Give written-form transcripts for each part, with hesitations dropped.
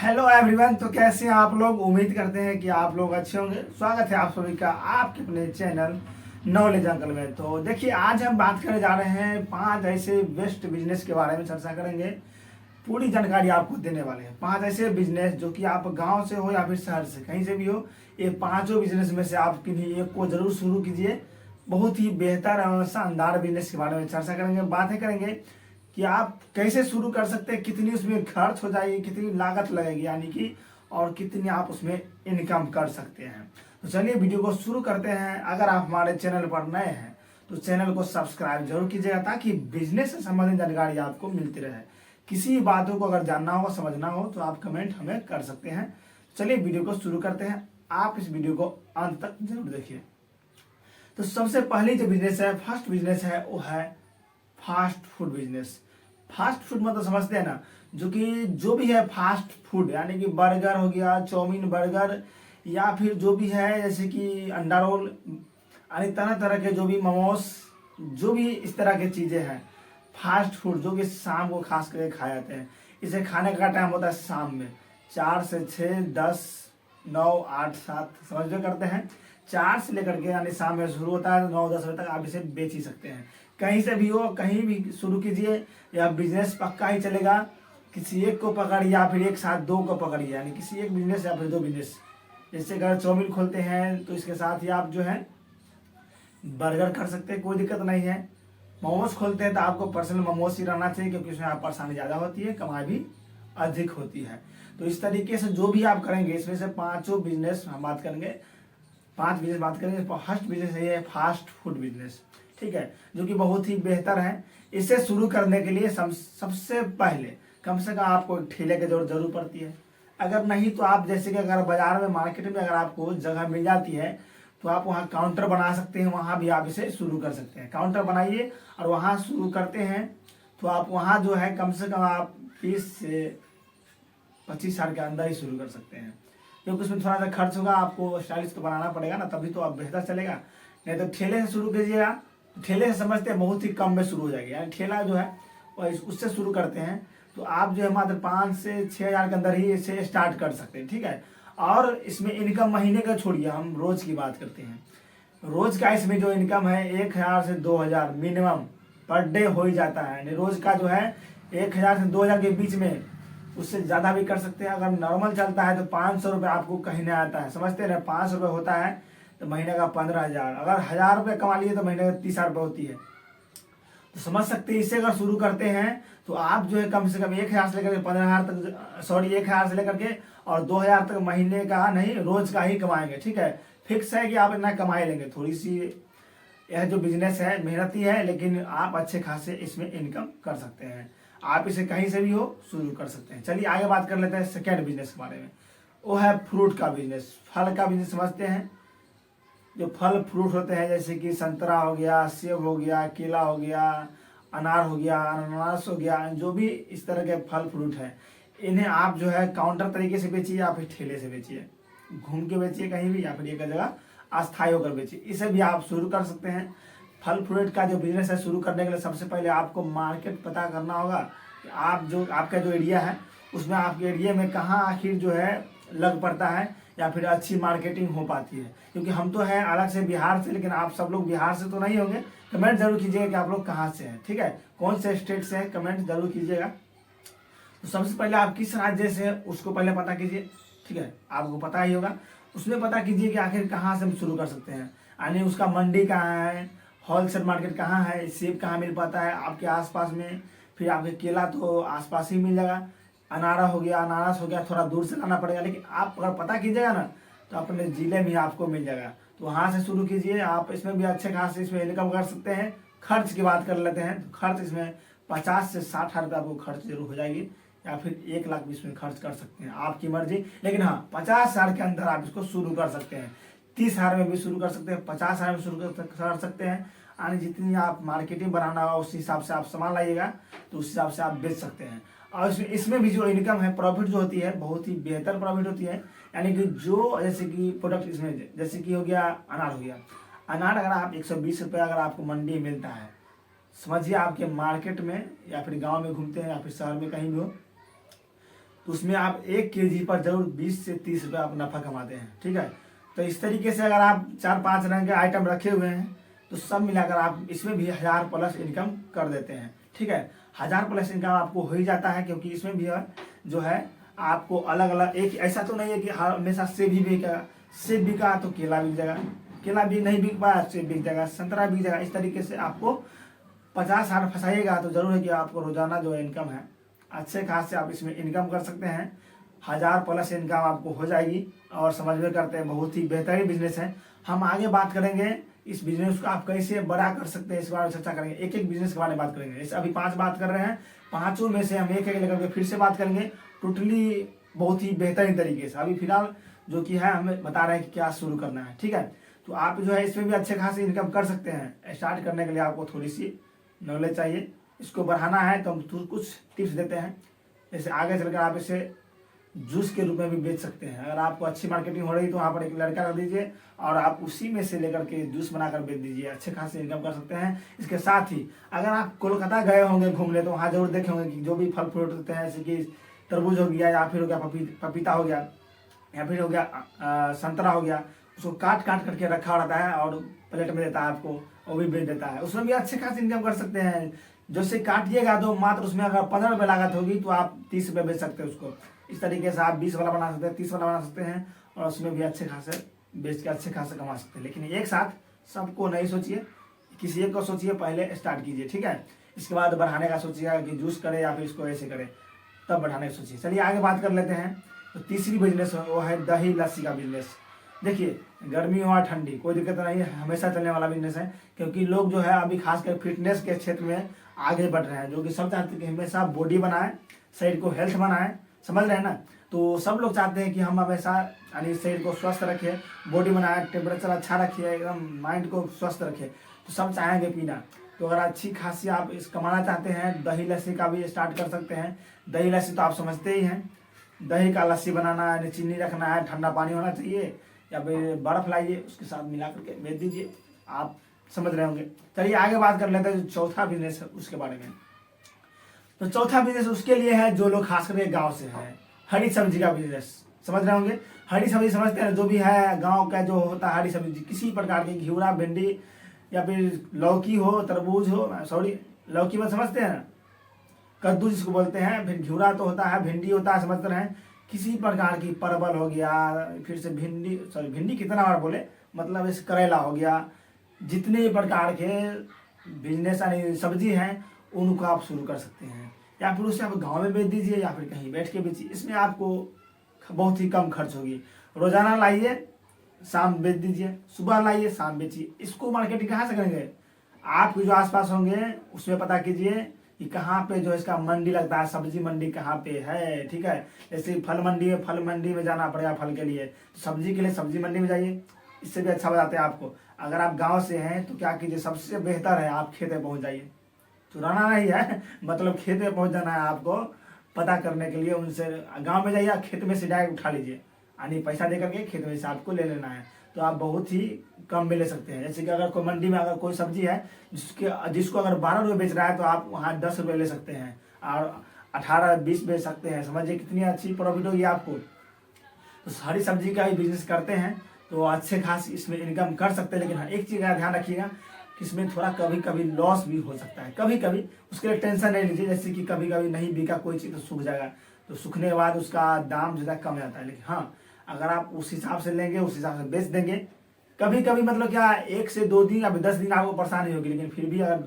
Hello everyone. तो कैसे हैं आप लोग? उम्मीद करते हैं कि आप लोग अच्छे होंगे। स्वागत है आप सभी का आपके अपने चैनल नॉलेज अंकल में। तो देखिए, आज हम बात करने जा रहे हैं 5 ऐसे बेस्ट बिजनेस के बारे में चर्चा करेंगे। पूरी जानकारी आपको देने वाले हैं। 5 ऐसे बिजनेस जो कि आप गांव से हो या फिर शहर से कहीं से भी हो, ये पांचों बिजनेस में से आप किन्हीं एक को जरूर शुरू कीजिए। बहुत ही बेहतर और शानदार बिजनेस के बारे में चर्चा करेंगे, बातें करेंगे कि आप कैसे शुरू कर सकते हैं, कितनी उसमें खर्च हो जाएगी, कितनी लागत लगेगी यानी कि, और कितनी आप उसमें इनकम कर सकते हैं। तो चलिए वीडियो को शुरू करते हैं। अगर आप हमारे चैनल पर नए हैं तो चैनल को सब्सक्राइब जरूर कीजिएगा ताकि बिजनेस से संबंधित जानकारी आपको मिलती रहे। किसी बातों को अगर जानना हो, समझना हो तो आप कमेंट हमें कर सकते हैं। चलिए वीडियो को शुरू करते हैं। आप इस वीडियो को अंत तक जरूर देखिए। तो सबसे पहली जो बिजनेस है, फर्स्ट बिजनेस है, वो है fast food business. Fast food मतलब समझते हैं ना, जो भी है फास्ट फूड यानी कि बर्गर हो गया, चाउमीन, बर्गर, या फिर जो भी है जैसे कि अंडा रोल, यानी तरह तरह के जो भी मोमोस, जो भी इस तरह की चीज़ें हैं फास्ट फूड, जो कि शाम को खास करके खाए जाते हैं। इसे खाने का टाइम होता है शाम में 4 से 6, 10, 9, 8, 7 समझ में करते हैं। 4 से लेकर के यानी शाम में शुरू होता है, 9-10 बजे तक आप इसे बेच ही सकते हैं। कहीं से भी हो, कहीं भी शुरू कीजिए, या बिजनेस पक्का ही चलेगा। किसी एक को पकड़िए या फिर एक साथ 2 को पकड़िए, यानी किसी एक बिजनेस या फिर 2 बिजनेस। जैसे अगर चाउमीन खोलते हैं तो इसके साथ ही आप जो है बर्गर कर सकते हैं, कोई दिक्कत नहीं है। मोमोज खोलते हैं तो आपको पर्सनल मोमोज ही रहना चाहिए, क्योंकि उसमें आप परेशानी ज़्यादा होती है, कमाई भी अधिक होती है। तो इस तरीके से जो भी आप करेंगे, इसमें से पाँचों बिजनेस हम बात करेंगे, 5 बिजनेस बात करेंगे। फर्स्ट बिजनेस है फास्ट फूड बिजनेस, ठीक है, जो कि बहुत ही बेहतर है। इसे शुरू करने के लिए सबसे पहले कम से कम आपको एक ठेले की जरूरत पड़ती है। अगर नहीं तो आप जैसे कि अगर बाजार में, मार्केट में अगर आपको जगह मिल जाती है तो आप वहाँ काउंटर बना सकते हैं, वहाँ भी आप इसे शुरू कर सकते हैं। काउंटर बनाइए और वहाँ शुरू करते हैं तो आप वहाँ जो है कम से कम आप 20 से 25 साल के अंदर ही शुरू कर सकते हैं, क्योंकि उसमें थोड़ा सा खर्च होगा, आपको स्टाइलिश तो बनाना पड़ेगा ना, तभी तो आप बेहतर चलेगा। नहीं तो ठेले से शुरू कीजिएगा। ठेले से समझते हैं बहुत ही कम में शुरू हो जाएगी, यानी ठेला जो है उससे शुरू करते हैं तो आप जो है मात्र 5 से 6 हज़ार के अंदर ही इसे स्टार्ट कर सकते हैं, ठीक है। और इसमें इनकम महीने का छोड़िए, हम रोज की बात करते हैं। रोज का इसमें जो इनकम है 1000 से 2000 मिनिमम पर डे हो ही जाता है। यानी रोज का जो है 1000 से 2000 के बीच में, उससे ज़्यादा भी कर सकते हैं। अगर नॉर्मल चलता है तो 500 रुपये आपको कहीं नहीं आता है, समझते हैं ना। 500 रुपये होता है तो महीने का 15,000। अगर 1000 रुपये कमा लिए तो महीने का 30,000 रुपये होती है। तो समझ सकते हैं, इससे अगर शुरू करते हैं तो आप जो है कम से कम 1000 से लेकर के 15,000 तक, सॉरी 1000 से लेकर के और 2000 तक महीने का नहीं, रोज का ही कमाएंगे, ठीक है। फिक्स है कि आप इतना कमाए लेंगे। थोड़ी सी यह जो बिजनेस है मेहनती है, लेकिन आप अच्छे खासे इसमें इनकम कर सकते हैं। आप इसे कहीं से भी हो शुरू कर सकते हैं। चलिए आगे बात कर लेते हैं सेकेंड बिजनेस के बारे में। वो है फ्रूट का बिजनेस, फल का बिजनेस। समझते हैं जो फल फ्रूट होते हैं, जैसे कि संतरा हो गया, सेब हो गया, केला हो गया, अनार हो गया, अनानास हो गया, जो भी इस तरह के फल फ्रूट हैं, इन्हें आप जो है काउंटर तरीके से बेचिए या फिर ठेले से बेचिए, घूम के बेचिए कहीं भी, या फिर एक जगह अस्थायी होकर बेचिए। इसे भी आप शुरू कर सकते हैं। फल फ्रूट का जो बिजनेस है, शुरू करने के लिए सबसे पहले आपको मार्केट पता करना होगा कि आपका जो एरिया है उसमें, आपके एरिया में कहाँ आखिर जो है लग पड़ता है या फिर अच्छी मार्केटिंग हो पाती है। क्योंकि हम तो हैं अलग से बिहार से, लेकिन आप सब लोग बिहार से तो नहीं होंगे। कमेंट जरूर कीजिएगा कि आप लोग कहाँ से हैं, ठीक है, कौन से स्टेट से हैं, कमेंट जरूर कीजिएगा। तो सबसे पहले आप किस राज्य से हैं उसको पहले पता कीजिए, ठीक है, आपको पता ही होगा। उसमें पता कीजिए कि आखिर कहाँ से हम शुरू कर सकते हैं, यानी उसका मंडी कहाँ है, होलसेल मार्केट कहाँ है, सेब कहाँ मिल पाता है आपके आसपास में। फिर आपके केला तो आसपास ही मिल जाएगा, अनारा हो गया, अनारस हो गया, थोड़ा दूर से लाना पड़ेगा, लेकिन आप अगर पता कीजिएगा ना तो अपने ज़िले में आपको मिल जाएगा। तो वहाँ से शुरू कीजिए। आप इसमें भी अच्छे खासे इसमें इनकम कर सकते हैं। खर्च की बात कर लेते हैं तो खर्च इसमें 50 से 60 हज़ार रुपये आपको खर्च जरूर हो जाएगी, या फिर 1 लाख भी इसमें खर्च कर सकते हैं, आपकी मर्जी। लेकिन हाँ, 50 हज़ार के अंदर आप इसको शुरू कर सकते हैं। 30 हज़ार में भी शुरू कर सकते हैं, 50 हज़ार में शुरू कर सकते हैं। यानी जितनी आप मार्केटिंग बनाना होगा उस हिसाब से आप सामान लाइएगा, तो उस हिसाब से आप बेच सकते हैं। और इसमें भी जो इनकम है, प्रॉफिट जो होती है, बहुत ही बेहतर प्रॉफिट होती है। यानी कि जो जैसे कि प्रोडक्ट इसमें, जैसे कि हो गया अनार हो गया, अनार अगर आप 120 रुपये अगर आपको मंडी में मिलता है, समझिए आपके मार्केट में या फिर गांव में घूमते हैं या फिर शहर में कहीं भी हो, तो उसमें आप 1 kg पर जरूर 20 से 30 रुपये आप नफा कमाते हैं। ठीक है, तो इस तरीके से अगर आप 4-5 रंग के आइटम रखे हुए हैं तो सब मिलाकर आप इसमें भी 1000+ इनकम कर देते हैं। ठीक है, 1000+ इनकम आपको हो ही जाता है, क्योंकि इसमें भी जो है आपको अलग अलग, एक ऐसा तो नहीं है कि हमेशा सेब ही बिकेगा। सेब बिका तो केला बिक जाएगा, केला भी नहीं बिक पाया सेब बिक जाएगा, संतरा बिक जाएगा। इस तरीके से आपको 50 हाथ फंसाइएगा तो जरूर है कि आपको रोजाना जो इनकम है अच्छे खास से आप इसमें इनकम कर सकते हैं। 1000+ इनकम आपको हो जाएगी। और समझ में करते हैं, बहुत ही बेहतरीन बिजनेस है। हम आगे बात करेंगे इस बिजनेस को आप कैसे बड़ा कर सकते हैं, इस बारे में चर्चा करेंगे। एक एक बिजनेस के बारे में बात करेंगे। जैसे अभी 5 बात कर रहे हैं, 5 में से हम एक एक लेकर के फिर से बात करेंगे टोटली बहुत ही बेहतरीन तरीके से। अभी फिलहाल जो कि है हमें बता रहे हैं कि क्या शुरू करना है। ठीक है, तो आप जो है इसमें भी अच्छे खासी इनकम कर सकते हैं। स्टार्ट करने के लिए आपको थोड़ी सी नॉलेज चाहिए, इसको बढ़ाना है तो हम कुछ टिप्स देते हैं। जैसे आगे चलकर आप इसे जूस के रूप में भी बेच सकते हैं। अगर आपको अच्छी मार्केटिंग हो रही तो वहाँ पर एक लड़का रख दीजिए और आप उसी में से लेकर के जूस बनाकर बेच दीजिए, अच्छे खासे इनकम कर सकते हैं। इसके साथ ही अगर आप कोलकाता गए होंगे घूमने तो वहाँ जरूर देखे होंगे कि जो भी फल फ्रूट होते हैं, जैसे कि तरबूज हो गया या फिर हो गया पपीता हो गया या फिर हो गया संतरा हो गया, उसको काट काट करके रखा रहता है और प्लेट में देता है आपको, वो भी बेच देता है। उसमें भी अच्छे खासे इनकम कर सकते हैं। जैसे काटिएगा तो मात्र उसमें अगर 15 रुपये लागत होगी तो आप 30 रुपये बेच सकते हैं उसको। इस तरीके से आप 20 वाला बना सकते हैं, 30 वाला बना सकते हैं और उसमें भी अच्छे खासे बेच के अच्छे खासे कमा सकते हैं। लेकिन एक साथ सबको नहीं सोचिए, किसी एक को सोचिए, पहले स्टार्ट कीजिए। ठीक है, इसके बाद बढ़ाने का सोचिएगा कि जूस करे या फिर इसको ऐसे करे, तब बढ़ाने का सोचिए। चलिए आगे बात कर लेते हैं। तो तीसरी बिजनेस वो है दही लस्सी का बिजनेस। देखिए गर्मी हो ठंडी कोई दिक्कत नहीं है, हमेशा चलने वाला बिजनेस है। क्योंकि लोग जो है अभी खासकर फिटनेस के क्षेत्र में आगे बढ़ रहे हैं, जो कि सब चाहते हैं कि हमेशा बॉडी बनाए, शरीर को हेल्थ बनाए, समझ रहे हैं ना। तो सब लोग चाहते हैं कि हम हमेशा यानी शरीर को स्वस्थ रखें, बॉडी बनाए, टेम्परेचर अच्छा रखिए, एकदम माइंड को स्वस्थ रखें, तो सब चाहेंगे पीना। तो अगर अच्छी खासी आप इस कमाना चाहते हैं, दही लस्सी का भी स्टार्ट कर सकते हैं। दही लस्सी तो आप समझते ही हैं, दही का लस्सी बनाना है, चीनी रखना है, ठंडा पानी होना चाहिए या फिर बर्फ लाइए, उसके साथ मिला करके बेच दीजिए, आप समझ रहे होंगे। चलिए आगे बात कर लेते हैं जो चौथा बिजनेस है उसके बारे में। तो चौथा बिजनेस उसके लिए है जो लोग खास करके गांव से हैं, हरी सब्जी का बिजनेस। समझ रहे होंगे, हरी सब्जी समझते हैं, जो भी है गांव का जो होता है हरी सब्जी, किसी प्रकार की घिउरा, भिंडी या फिर लौकी हो, तरबूज हो, सॉरी लौकी में समझते हैं ना, कद्दू जिसको बोलते हैं, फिर घिउरा तो होता है, भिंडी होता है, समझते हैं। किसी प्रकार की परवल हो गया, फिर से भिंडी, सॉरी भिंडी कितना बार बोले, मतलब इस करेला हो गया, जितने प्रकार के बिजनेस यानी सब्जी हैं उनको आप शुरू कर सकते हैं। या फिर उसे आप गांव में बेच दीजिए या फिर कहीं बैठ के बेचिए, इसमें आपको बहुत ही कम खर्च होगी। रोजाना लाइए, शाम बेच दीजिए, सुबह लाइए, शाम बेचिए। इसको मार्केटिंग कहाँ से करेंगे, आपके जो आसपास होंगे उसमें पता कीजिए कि कहाँ पे जो इसका मंडी लगता है, सब्जी मंडी कहाँ पे है। ठीक है, जैसे फल मंडी है, फल मंडी में जाना पड़ेगा फल के लिए, तो सब्जी के लिए सब्जी मंडी में जाइए, इससे भी अच्छा बताते हैं आपको। अगर आप गांव से हैं तो क्या कीजिए, सबसे बेहतर है आप खेत में पहुंच जाइए, चुराना नहीं है, मतलब खेत में पहुंच जाना है आपको पता करने के लिए। उनसे गांव में जाइए, खेत में से डायरेक्ट उठा लीजिए, यानी पैसा दे करके खेत में से आपको ले लेना है, तो आप बहुत ही कम में ले सकते हैं। जैसे कि अगर कोई मंडी में अगर कोई सब्जी है जिसको अगर 12 रुपये बेच रहा है तो आप वहाँ 10 रुपये ले सकते हैं और 18-20 बेच सकते हैं। समझिए कितनी अच्छी प्रॉफिट होगी आपको। तो सारी सब्जी का ही बिजनेस करते हैं तो अच्छे खास इसमें इनकम कर सकते हैं। लेकिन हाँ एक चीज़ का ध्यान रखिएगा कि इसमें थोड़ा कभी कभी लॉस भी हो सकता है, कभी कभी उसके लिए टेंशन नहीं लीजिए। जैसे कि कभी कभी नहीं बिका कोई चीज़ तो सूख जाएगा, तो सूखने के बाद उसका दाम ज़्यादा कम जाता है। लेकिन हाँ अगर आप उस हिसाब से लेंगे, उस हिसाब से बेच देंगे, कभी कभी मतलब क्या 1 से 2 दिन या 10 दिन आपको परेशानी होगी, लेकिन फिर भी अगर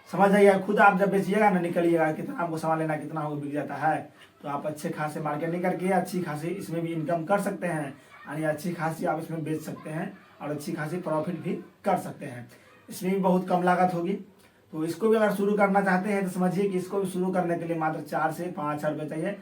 समझ जाइएगा, खुद आप जब बेचिएगा ना निकलिएगा कितना आपको सामान लेना, कितना आपको बिक जाता है, तो आप अच्छे खासे मार्केटिंग करके अच्छी खासी इसमें भी इनकम कर सकते हैं, यानी अच्छी खासी आप इसमें बेच सकते हैं और अच्छी खासी प्रॉफिट भी कर सकते हैं। इसमें भी बहुत कम लागत होगी। तो इसको भी अगर शुरू करना चाहते हैं तो समझिए कि इसको भी शुरू करने के लिए मात्र 4 से 5 हज़ार रुपये चाहिए।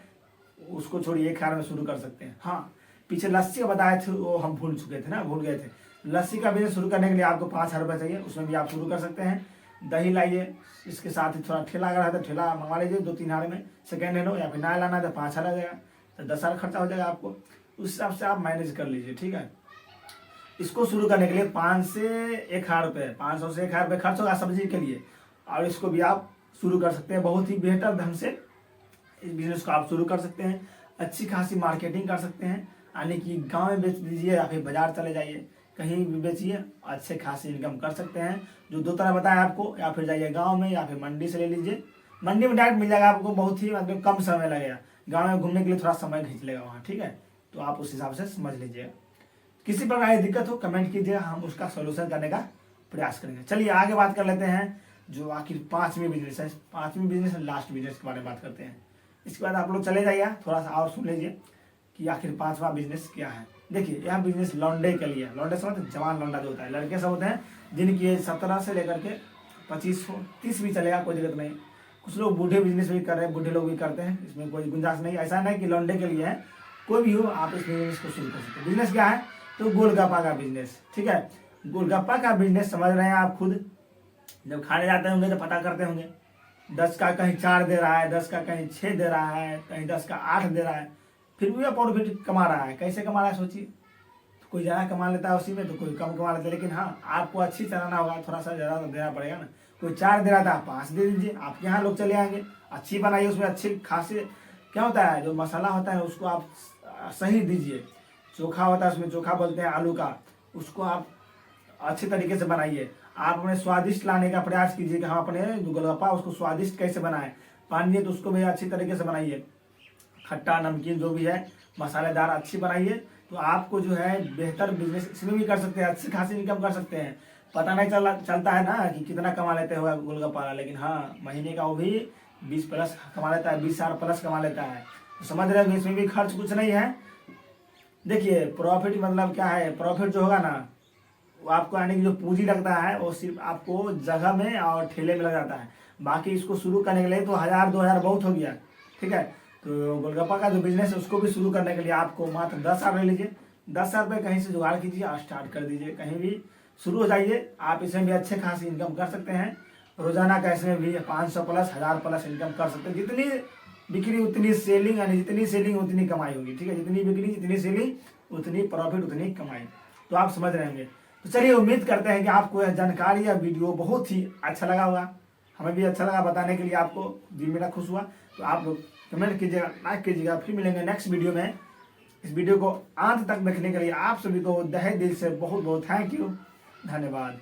उसको छोड़िए 1 हज़ार में शुरू कर सकते हैं। हाँ पीछे लस्सी का बताए थे वो हम भूल चुके थे ना, भूल गए थे। लस्सी का बिजनेस शुरू करने के लिए आपको 5 हज़ार रुपये चाहिए, उसमें भी आप शुरू कर सकते हैं। दही लाइए, इसके साथ ही थोड़ा ठेला अगर है तो ठेला मंगवा लीजिए 2-3 हज़ार में, सेकेंड हैंड हो, या फिर नया लाना है तो 5 हज़ार आ जाएगा, तो 10 हज़ार खर्चा हो जाएगा आपको। उस हिसाब से आप मैनेज कर लीजिए। ठीक है, इसको शुरू करने के लिए 5 से 1 हज़ार रुपये, 500 से 1 हज़ार रुपये खर्च होगा सब्जी के लिए, और इसको भी आप शुरू कर सकते हैं। बहुत ही बेहतर ढंग से इस बिजनेस को आप शुरू कर सकते हैं। अच्छी खासी मार्केटिंग कर सकते हैं, यानी कि गांव में बेच दीजिए या फिर बाजार चले जाइए, कहीं भी बेचिए, अच्छे खासी इनकम कर सकते हैं। जो दो तरह बताया आपको, या फिर जाइए गांव में या फिर मंडी से ले लीजिए। मंडी में डायरेक्ट मिल जाएगा आपको, बहुत ही मतलब कम समय लगेगा। गांव में घूमने के लिए थोड़ा समय खींच लेगा वहाँ, ठीक है। तो आप उस हिसाब से समझ लीजिएगा। किसी प्रकार की दिक्कत हो कमेंट कीजिएगा, हम उसका सोल्यूशन करने का प्रयास करेंगे। चलिए आगे बात कर लेते हैं, जो आखिर पांचवी बिजनेस है, पांचवी बिजनेस लास्ट बिजनेस के बारे में बात करते हैं। इसके बाद आप लोग चले जाइए, थोड़ा सा और सुन लीजिए कि आखिर पांचवा बिजनेस क्या है। देखिए यह बिजनेस लौंडे के लिए, लौंडे से मतलब जवान लौंडा जो होता है, लड़के सब होते हैं जिनकी एज 17 से लेकर के 25 हो, 30 भी चलेगा, कोई दिक्कत नहीं। कुछ लोग बूढ़े बिजनेस भी कर रहे हैं, बूढ़े लोग भी करते हैं, इसमें कोई गुंजाइश नहीं। ऐसा नहीं कि लौंडे के लिए है, कोई भी हो आप इस बिजनेस को शुरू कर सकते हैं। बिजनेस क्या है, तो गोलगप्पा का बिजनेस, ठीक है। गोलगप्पा का बिजनेस समझ रहे हैं आप खुद, जब खाने जाते होंगे तो पता करते होंगे, 10 का कहीं 4 दे रहा है, 10 का कहीं 6 दे रहा है, कहीं 10 का 8 दे रहा है, फिर भी प्रॉफिट कमा रहा है। कैसे कमा रहा है सोचिए। तो कोई ज़्यादा कमा लेता है उसी में, तो कोई कम कमा लेता है। लेकिन हाँ, आपको अच्छी चलाना होगा, थोड़ा सा ज़्यादा तो देना पड़ेगा ना। कोई 4 दे रहा था, 5 दे दीजिए, आपके यहाँ लोग चले आएंगे। अच्छी बनाइए, उसमें अच्छी खासी, क्या होता है जो मसाला होता है उसको आप सही दीजिए। चोखा होता है, उसमें चोखा बोलते हैं आलू का, उसको आप अच्छे तरीके से बनाइए। आप अपने स्वादिष्ट लाने का प्रयास कीजिए कि हम अपने जो गोलगप्पा उसको स्वादिष्ट कैसे बनाएं। पानी है तो उसको भी अच्छी तरीके से बनाइए, खट्टा नमकीन जो भी है मसालेदार अच्छी बनाइए। तो आपको जो है बेहतर बिजनेस इसमें भी कर सकते हैं, अच्छी खासी इनकम कर सकते हैं। पता नहीं चलता है ना कि कितना कमा लेते हो गोलगप्पा वाला, लेकिन हाँ महीने का वो भी 20 प्लस कमा लेता है, 20,000 प्लस कमा लेता है। तो समझ रहे हो, इसमें भी खर्च कुछ नहीं है। देखिए प्रॉफिट मतलब क्या है, प्रॉफिट जो होगा ना वो आपको, यानी कि जो पूंजी लगता है वो सिर्फ आपको जगह में और ठेले में लग जाता है। बाकी इसको शुरू करने के लिए तो 1,000-2,000 बहुत हो गया, ठीक है। तो गोलगप्पा का जो बिजनेस है उसको भी शुरू करने के लिए आपको मात्र 10,000 ले लीजिए। 10,000 रुपये कहीं से जुगाड़ कीजिए और स्टार्ट कर दीजिए, कहीं भी शुरू हो जाइए। आप इसमें भी अच्छे खासी इनकम कर सकते हैं। रोजाना का इसमें भी 500 प्लस 1,000 प्लस इनकम कर सकते हैं। जितनी बिक्री उतनी सेलिंग, यानी जितनी सेलिंग उतनी कमाई होगी, ठीक है। जितनी बिक्री जितनी सेलिंग उतनी प्रॉफिट उतनी कमाई। तो आप समझ रहे होंगे। तो चलिए उम्मीद करते हैं कि आपको यह जानकारी या वीडियो बहुत ही अच्छा लगा होगा। हमें भी अच्छा लगा बताने के लिए, आपको दिल मेरा खुश हुआ। तो आप लोग कमेंट कीजिएगा, लाइक कीजिएगा। फिर मिलेंगे नेक्स्ट वीडियो में। इस वीडियो को अंत तक देखने के लिए आप सभी को तहे दिल से बहुत बहुत थैंक यू, धन्यवाद।